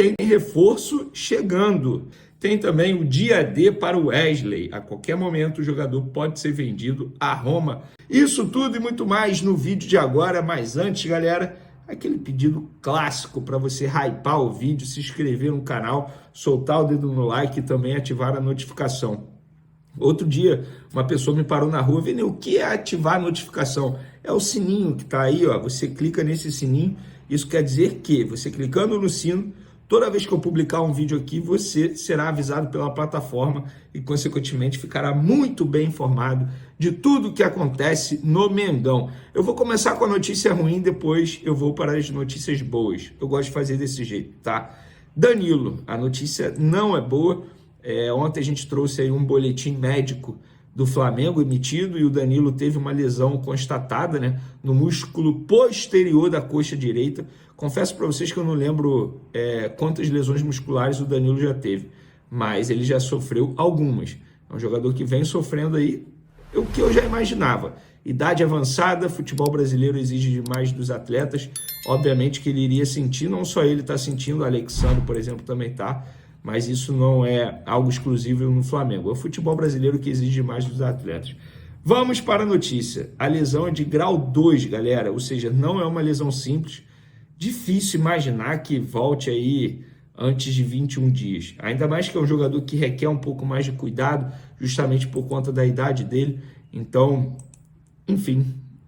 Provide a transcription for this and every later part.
tem reforço chegando. Tem também o dia D para o Wesley. A qualquer momento o jogador pode ser vendido à Roma. Isso tudo e muito mais no vídeo de agora. Mas antes, galera, aquele pedido clássico para você hypar o vídeo, se inscrever no canal, soltar o dedo no like e também ativar a notificação. Outro dia, uma pessoa me parou na rua, Vini, o que é ativar a notificação? É o sininho que está aí, ó. Você clica nesse sininho, isso quer dizer que você clicando no sino, toda vez que eu publicar um vídeo aqui, você será avisado pela plataforma e, consequentemente, ficará muito bem informado de tudo que acontece no Mengão. Eu vou começar com a notícia ruim, depois eu vou para as notícias boas. Eu gosto de fazer desse jeito, tá? Danilo, a notícia não é boa. Ontem a gente trouxe aí um boletim médico do Flamengo emitido e o Danilo teve uma lesão constatada, né, no músculo posterior da coxa direita. Confesso para vocês que eu não lembro quantas lesões musculares o Danilo já teve, mas ele já sofreu algumas. É um jogador que vem sofrendo aí o que eu já imaginava. Idade avançada, futebol brasileiro exige demais dos atletas. Obviamente que ele iria sentir, não só ele está sentindo, o Alexandre, por exemplo, também está. Mas isso não é algo exclusivo no Flamengo. É o futebol brasileiro que exige mais dos atletas. Vamos para a notícia. A lesão é de grau 2, galera. Ou seja, não é uma lesão simples. Difícil imaginar que volte aí antes de 21 dias. Ainda mais que é um jogador que requer um pouco mais de cuidado, justamente por conta da idade dele. Então, enfim,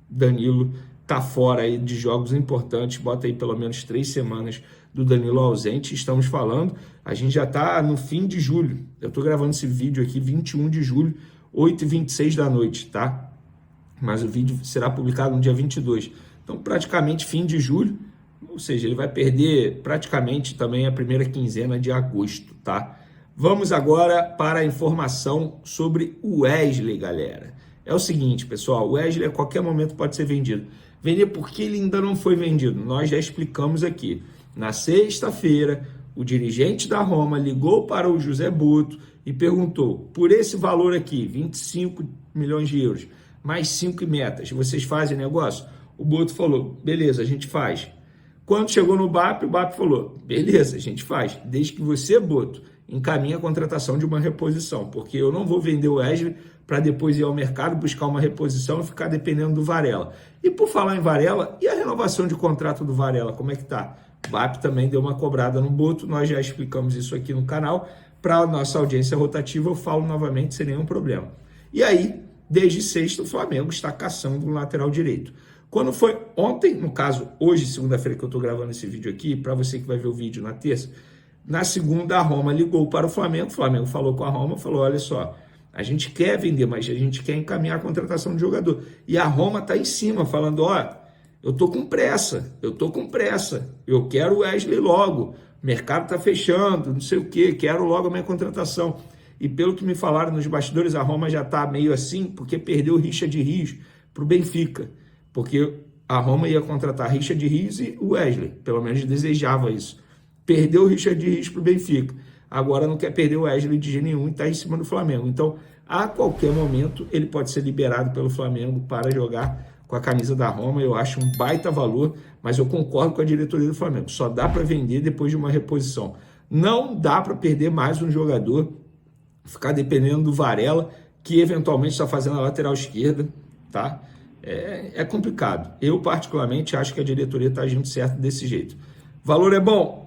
Danilo tá fora aí de jogos importantes. Bota aí pelo menos 3 semanas do Danilo ausente. Estamos falando, a gente já está no fim de julho. Eu estou gravando esse vídeo aqui 21 de julho, 8h26 da noite, tá? Mas o vídeo será publicado no dia 22. Então, praticamente fim de julho, ou seja, ele vai perder praticamente também a primeira quinzena de agosto, tá? Vamos agora para a informação sobre o Wesley, galera. É o seguinte, pessoal, o Wesley a qualquer momento pode ser vendido. Vender porque ele ainda não foi vendido. Nós já explicamos aqui. Na sexta-feira, o dirigente da Roma ligou para o José Boto e perguntou, por esse valor aqui, 25 milhões de euros, mais 5 metas, vocês fazem negócio? O Boto falou, beleza, a gente faz. Quando chegou no BAP, o BAP falou, beleza, a gente faz, desde que você, Boto, encaminhe a contratação de uma reposição, porque eu não vou vender o Wesley para depois ir ao mercado buscar uma reposição e ficar dependendo do Varela. E por falar em Varela, e a renovação de contrato do Varela, como é que tá? O BAP também deu uma cobrada no Boto, nós já explicamos isso aqui no canal. Para a nossa audiência rotativa, eu falo novamente sem nenhum problema. E aí, desde sexta, o Flamengo está caçando um lateral direito. Quando foi ontem, no caso, hoje, segunda-feira que eu estou gravando esse vídeo aqui, para você que vai ver o vídeo na terça, na segunda a Roma ligou para o Flamengo falou com a Roma, falou, olha só, a gente quer vender, mas a gente quer encaminhar a contratação de jogador. E a Roma está em cima, falando, ó, eu tô com pressa, eu quero o Wesley logo, o mercado tá fechando, não sei o que, quero logo a minha contratação. E pelo que me falaram nos bastidores, a Roma já tá meio assim, porque perdeu o Richard Rios pro Benfica, porque a Roma ia contratar Richard Rios e o Wesley, pelo menos desejava isso. Perdeu o Richard Rios pro Benfica, agora não quer perder o Wesley de jeito nenhum e tá em cima do Flamengo. Então, a qualquer momento, ele pode ser liberado pelo Flamengo para jogar com a camisa da Roma. Eu acho um baita valor, mas eu concordo com a diretoria do Flamengo. Só dá para vender depois de uma reposição. Não dá para perder mais um jogador, ficar dependendo do Varela, que eventualmente está fazendo a lateral esquerda, tá? É complicado. Eu, particularmente, acho que a diretoria está agindo certo desse jeito. Valor é bom?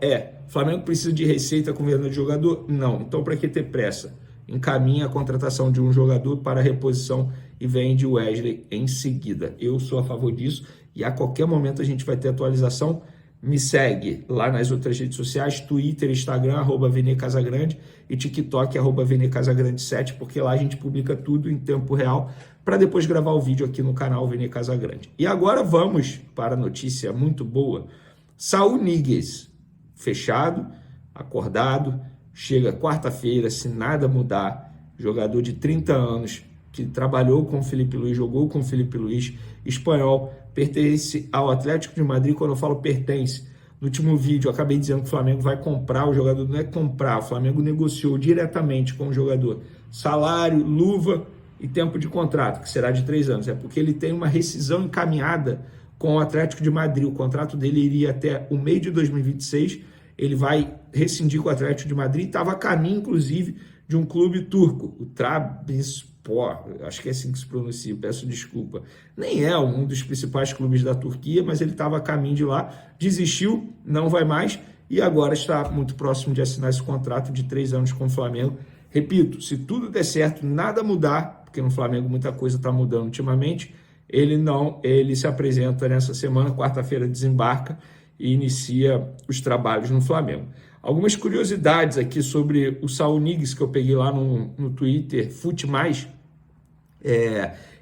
O Flamengo precisa de receita com venda de jogador? Não. Então, para que ter pressa? Encaminha a contratação de um jogador para a reposição e vende o Wesley em seguida. Eu sou a favor disso e a qualquer momento a gente vai ter atualização. Me segue lá nas outras redes sociais, Twitter, Instagram, @VeneCasagrande e TikTok, @VeneCasagrande7, porque lá a gente publica tudo em tempo real para depois gravar o vídeo aqui no canal Vene Casagrande. E agora vamos para a notícia muito boa. Saul Níguez, fechado, acordado, chega quarta-feira, se nada mudar, jogador de 30 anos, que trabalhou com o Filipe Luís, jogou com o Filipe Luís, espanhol, pertence ao Atlético de Madrid. Quando eu falo pertence, no último vídeo eu acabei dizendo que o Flamengo vai comprar o jogador, não é comprar, o Flamengo negociou diretamente com o jogador salário, luva e tempo de contrato, que será de 3 anos, é porque ele tem uma rescisão encaminhada com o Atlético de Madrid. O contrato dele iria até o meio de 2026 ele vai rescindir com o Atlético de Madrid, estava a caminho, inclusive, de um clube turco, o Trabzonspor, acho que é assim que se pronuncia, peço desculpa. Nem é um dos principais clubes da Turquia, mas ele estava a caminho de lá, desistiu, não vai mais, e agora está muito próximo de assinar esse contrato de 3 anos com o Flamengo. Repito, se tudo der certo, nada mudar, porque no Flamengo muita coisa está mudando ultimamente, ele se apresenta nessa semana, quarta-feira desembarca e inicia os trabalhos no Flamengo. Algumas curiosidades aqui sobre o Saul Niguez, que eu peguei lá no Twitter, Fute Mais.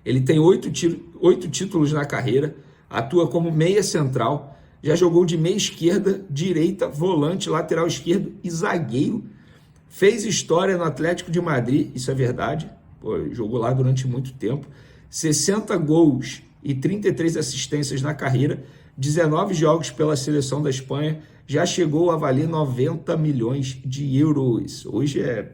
Ele tem 8 títulos na carreira, atua como meia central, já jogou de meia esquerda, direita, volante, lateral esquerdo e zagueiro. Fez história no Atlético de Madrid, isso é verdade, jogou lá durante muito tempo. 60 gols e 33 assistências na carreira, 19 jogos pela seleção da Espanha, já chegou a valer 90 milhões de euros. Hoje é,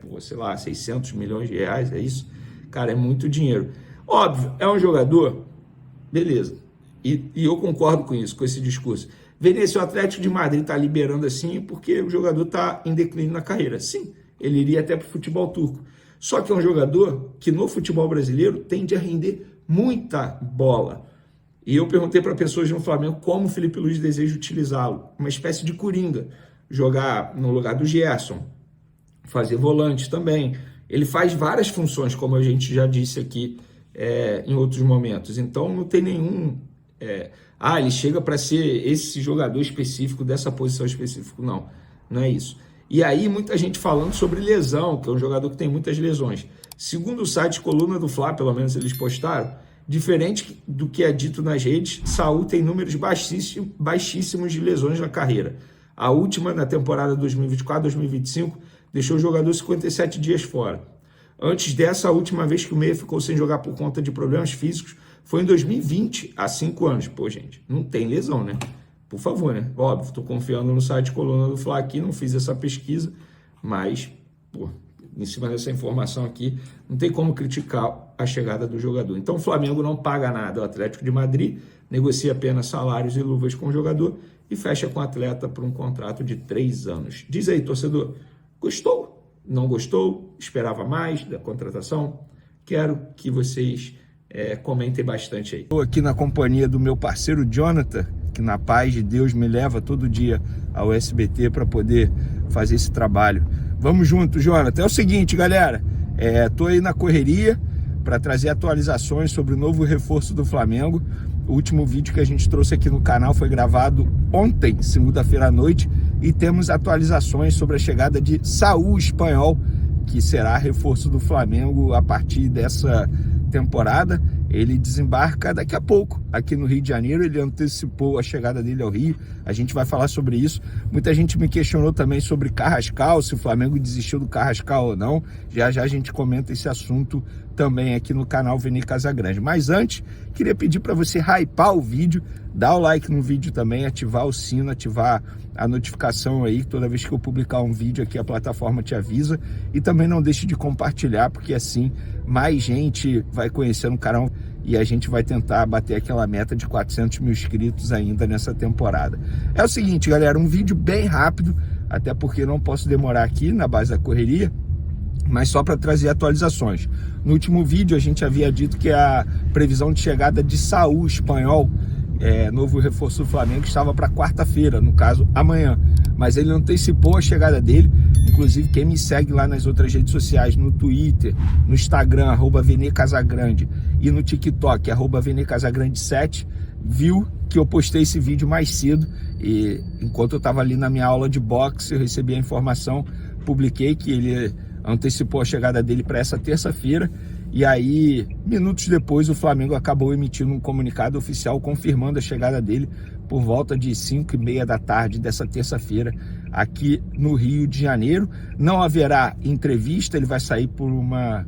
600 milhões de reais, é isso? Cara, é muito dinheiro. Óbvio, é um jogador, beleza, e eu concordo com isso, com esse discurso. Vinícius, o Atlético de Madrid está liberando assim porque o jogador está em declínio na carreira. Sim, ele iria até para o futebol turco. Só que é um jogador que no futebol brasileiro tende a render muita bola. E eu perguntei para pessoas no Flamengo como o Felipe Luiz deseja utilizá-lo. Uma espécie de coringa. Jogar no lugar do Gerson. Fazer volante também. Ele faz várias funções, como a gente já disse aqui em outros momentos. Então não tem nenhum... ele chega para ser esse jogador específico, dessa posição específica. Não, não é isso. E aí muita gente falando sobre lesão, que é um jogador que tem muitas lesões. Segundo o site Coluna do Fla, pelo menos eles postaram, diferente do que é dito nas redes, Saul tem números baixíssimos de lesões na carreira. A última, na temporada 2024-2025, deixou o jogador 57 dias fora. Antes dessa, a última vez que o meia ficou sem jogar por conta de problemas físicos foi em 2020, há 5 anos. Pô, gente, não tem lesão, né? Por favor, né? Óbvio, estou confiando no site Coluna do Fla aqui, não fiz essa pesquisa, mas, em cima dessa informação aqui, não tem como criticar a chegada do jogador. Então o Flamengo não paga nada ao Atlético de Madrid, negocia apenas salários e luvas com o jogador e fecha com o atleta por um contrato de 3 anos. Diz aí, torcedor, gostou? Não gostou? Esperava mais da contratação? Quero que vocês comentem bastante aí. Estou aqui na companhia do meu parceiro Jonathan, que na paz de Deus me leva todo dia ao SBT para poder fazer esse trabalho. Vamos junto, Jonathan. É o seguinte, galera, tô aí na correria para trazer atualizações sobre o novo reforço do Flamengo. O último vídeo que a gente trouxe aqui no canal foi gravado ontem, segunda-feira à noite, e temos atualizações sobre a chegada de Saul Espanhol, que será reforço do Flamengo a partir dessa temporada. Ele desembarca daqui a pouco aqui no Rio de Janeiro, ele antecipou a chegada dele ao Rio, a gente vai falar sobre isso. Muita gente me questionou também sobre Carrascal, se o Flamengo desistiu do Carrascal ou não. Já já a gente comenta esse assunto também aqui no canal Vene Casagrande. Mas antes, queria pedir para você hypar o vídeo, dar o like no vídeo também, ativar o sino, ativar a notificação aí, toda vez que eu publicar um vídeo aqui a plataforma te avisa, e também não deixe de compartilhar, porque assim mais gente vai conhecendo o canal e a gente vai tentar bater aquela meta de 400 mil inscritos ainda nessa temporada. É o seguinte, galera, um vídeo bem rápido, até porque não posso demorar aqui na base da correria, mas só para trazer atualizações. No último vídeo a gente havia dito que a previsão de chegada de Saul Espanhol, novo reforço do Flamengo, estava para quarta-feira, no caso amanhã, mas ele antecipou a chegada dele. Inclusive quem me segue lá nas outras redes sociais, no Twitter, no Instagram, @VeneCasagrande, e no TikTok, @VeneCasagrande7, viu que eu postei esse vídeo mais cedo, e enquanto eu estava ali na minha aula de boxe, eu recebi a informação, publiquei que ele antecipou a chegada dele para essa terça-feira. E aí, minutos depois, o Flamengo acabou emitindo um comunicado oficial confirmando a chegada dele por volta de 5h30 da tarde dessa terça-feira aqui no Rio de Janeiro. Não haverá entrevista, ele vai sair por uma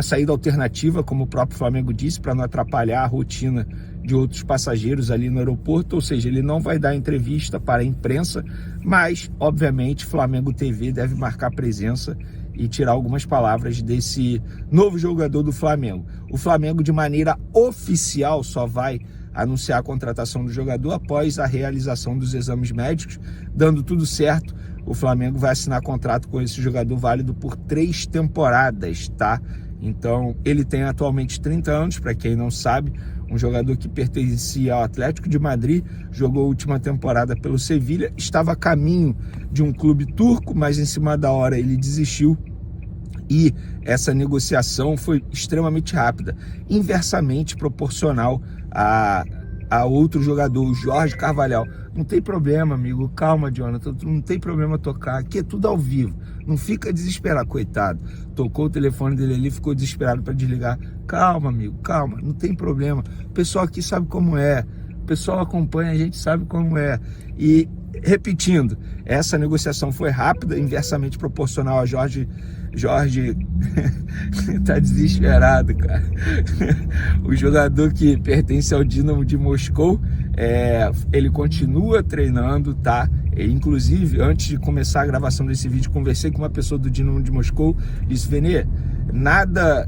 saída alternativa, como o próprio Flamengo disse, para não atrapalhar a rotina de outros passageiros ali no aeroporto, ou seja, ele não vai dar entrevista para a imprensa, mas, obviamente, Flamengo TV deve marcar presença e tirar algumas palavras desse novo jogador do Flamengo. O Flamengo, de maneira oficial, só vai anunciar a contratação do jogador após a realização dos exames médicos. Dando tudo certo, o Flamengo vai assinar contrato com esse jogador válido por 3 temporadas, tá? Então, ele tem atualmente 30 anos, para quem não sabe, um jogador que pertencia ao Atlético de Madrid, jogou a última temporada pelo Sevilha, estava a caminho de um clube turco, mas em cima da hora ele desistiu e essa negociação foi extremamente rápida, inversamente proporcional a outro jogador, o Jorge Carvalhal. Não tem problema, amigo, calma, Jonathan, não tem problema tocar, aqui é tudo ao vivo, não fica desesperado, coitado. Tocou o telefone dele ali, ficou desesperado para desligar. Calma, amigo, calma, não tem problema. O pessoal aqui sabe como é, o pessoal acompanha, a gente sabe como é. E, repetindo, essa negociação foi rápida, inversamente proporcional a Jorge tá desesperado, cara. O jogador que pertence ao Dinamo de Moscou, ele continua treinando, tá? Inclusive, antes de começar a gravação desse vídeo, conversei com uma pessoa do Dinamo de Moscou, disse: Venê,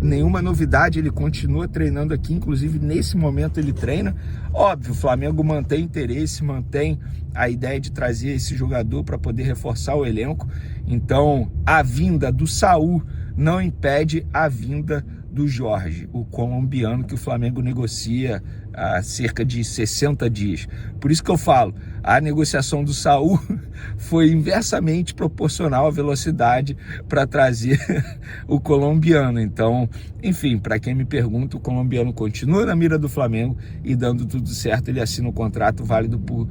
nenhuma novidade, ele continua treinando aqui, inclusive nesse momento ele treina. Óbvio, o Flamengo mantém interesse, mantém a ideia de trazer esse jogador para poder reforçar o elenco. Então, a vinda do Saúl não impede a vinda do Jorge, o colombiano que o Flamengo negocia há cerca de 60 dias. Por isso que eu falo, a negociação do Saúl foi inversamente proporcional à velocidade para trazer o colombiano. Então, enfim, para quem me pergunta, o colombiano continua na mira do Flamengo e, dando tudo certo, ele assina um contrato válido por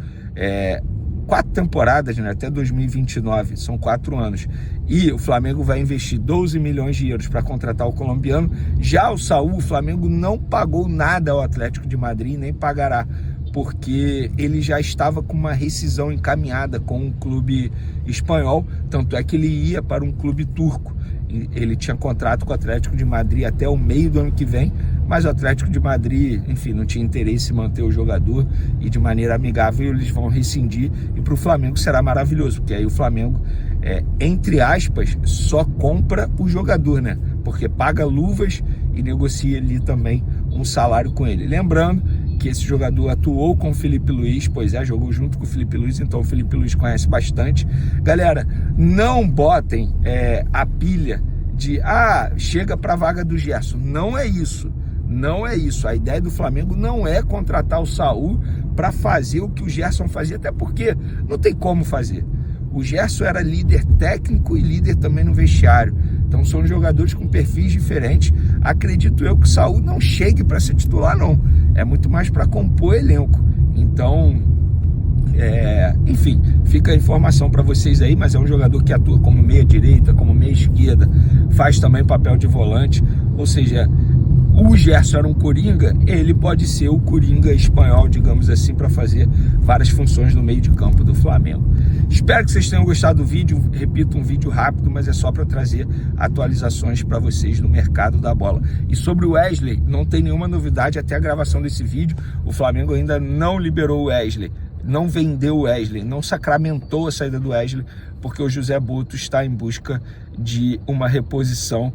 4 temporadas, né? Até 2029, são 4 anos. E o Flamengo vai investir 12 milhões de euros para contratar o colombiano. Já o Saúl, o Flamengo não pagou nada ao Atlético de Madrid, nem pagará, porque ele já estava com uma rescisão encaminhada com um clube espanhol, tanto é que ele ia para um clube turco. Ele tinha contrato com o Atlético de Madrid até o meio do ano que vem, mas o Atlético de Madrid, enfim, não tinha interesse em manter o jogador e de maneira amigável eles vão rescindir, e para o Flamengo será maravilhoso, porque aí o Flamengo, entre aspas, só compra o jogador, né? Porque paga luvas e negocia ali também um salário com ele. Lembrando que esse jogador atuou com o Felipe Luiz, jogou junto com o Felipe Luiz, então o Felipe Luiz conhece bastante. Galera, não botem a pilha de, chega para a vaga do Gerson. Não é isso, não é isso. A ideia do Flamengo não é contratar o Saúl para fazer o que o Gerson fazia, até porque não tem como fazer. O Gerson era líder técnico e líder também no vestiário. Então são jogadores com perfis diferentes. Acredito eu que o Saúl não chegue para ser titular, não. É muito mais para compor elenco. Então, enfim, fica a informação para vocês aí, mas é um jogador que atua como meia direita, como meia esquerda, faz também papel de volante, ou seja, o Gerson era um coringa, ele pode ser o coringa espanhol, digamos assim, para fazer várias funções no meio de campo do Flamengo. Espero que vocês tenham gostado do vídeo. Repito, um vídeo rápido, mas é só para trazer atualizações para vocês no mercado da bola. E sobre o Wesley, não tem nenhuma novidade até a gravação desse vídeo. O Flamengo ainda não liberou o Wesley, não vendeu o Wesley, não sacramentou a saída do Wesley, porque o José Boto está em busca de uma reposição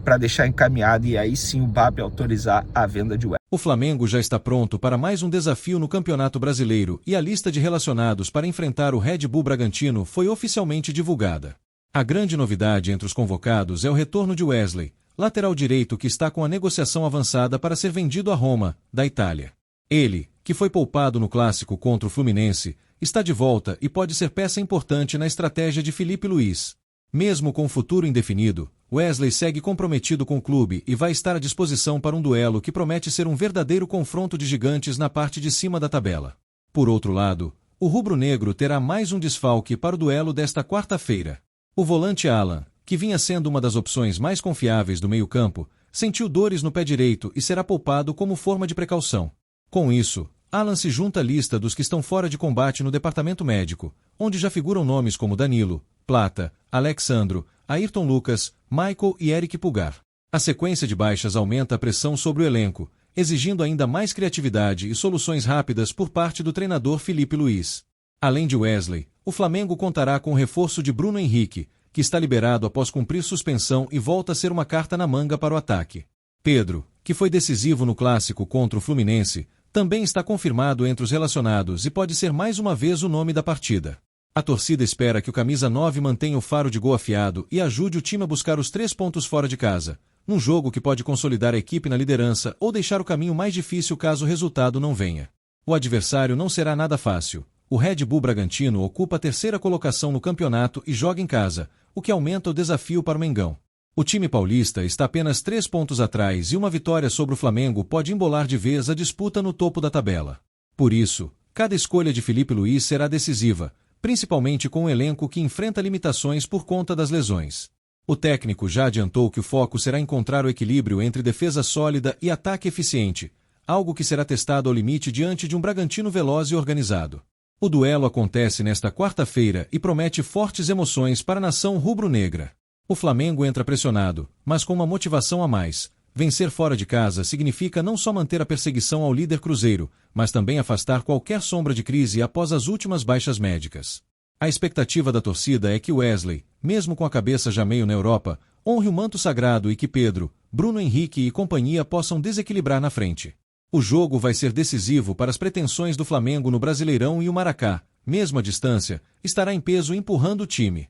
para deixar encaminhado, e aí sim o BAP autorizar a venda de Wesley. O Flamengo já está pronto para mais um desafio no Campeonato Brasileiro e a lista de relacionados para enfrentar o Red Bull Bragantino foi oficialmente divulgada. A grande novidade entre os convocados é o retorno de Wesley, lateral direito que está com a negociação avançada para ser vendido a Roma, da Itália. Ele, que foi poupado no clássico contra o Fluminense, está de volta e pode ser peça importante na estratégia de Felipe Luiz. Mesmo com o futuro indefinido, Wesley segue comprometido com o clube e vai estar à disposição para um duelo que promete ser um verdadeiro confronto de gigantes na parte de cima da tabela. Por outro lado, o rubro-negro terá mais um desfalque para o duelo desta quarta-feira. O volante Alan, que vinha sendo uma das opções mais confiáveis do meio-campo, sentiu dores no pé direito e será poupado como forma de precaução. Com isso, Alan se junta à lista dos que estão fora de combate no departamento médico, onde já figuram nomes como Danilo, Plata, Alexandro, Ayrton Lucas, Michael e Eric Pulgar. A sequência de baixas aumenta a pressão sobre o elenco, exigindo ainda mais criatividade e soluções rápidas por parte do treinador Felipe Luiz. Além de Wesley, o Flamengo contará com o reforço de Bruno Henrique, que está liberado após cumprir suspensão e volta a ser uma carta na manga para o ataque. Pedro, que foi decisivo no clássico contra o Fluminense, também está confirmado entre os relacionados e pode ser mais uma vez o nome da partida. A torcida espera que o camisa 9 mantenha o faro de gol afiado e ajude o time a buscar os 3 pontos fora de casa, num jogo que pode consolidar a equipe na liderança ou deixar o caminho mais difícil caso o resultado não venha. O adversário não será nada fácil. O Red Bull Bragantino ocupa a 3ª colocação no campeonato e joga em casa, o que aumenta o desafio para o Mengão. O time paulista está apenas 3 pontos atrás e uma vitória sobre o Flamengo pode embolar de vez a disputa no topo da tabela. Por isso, cada escolha de Felipe Luiz será decisiva, principalmente com um elenco que enfrenta limitações por conta das lesões. O técnico já adiantou que o foco será encontrar o equilíbrio entre defesa sólida e ataque eficiente, algo que será testado ao limite diante de um Bragantino veloz e organizado. O duelo acontece nesta quarta-feira e promete fortes emoções para a nação rubro-negra. O Flamengo entra pressionado, mas com uma motivação a mais. Vencer fora de casa significa não só manter a perseguição ao líder Cruzeiro, mas também afastar qualquer sombra de crise após as últimas baixas médicas. A expectativa da torcida é que Wesley, mesmo com a cabeça já meio na Europa, honre o manto sagrado e que Pedro, Bruno Henrique e companhia possam desequilibrar na frente. O jogo vai ser decisivo para as pretensões do Flamengo no Brasileirão e o Maracá, mesmo à distância, estará em peso empurrando o time.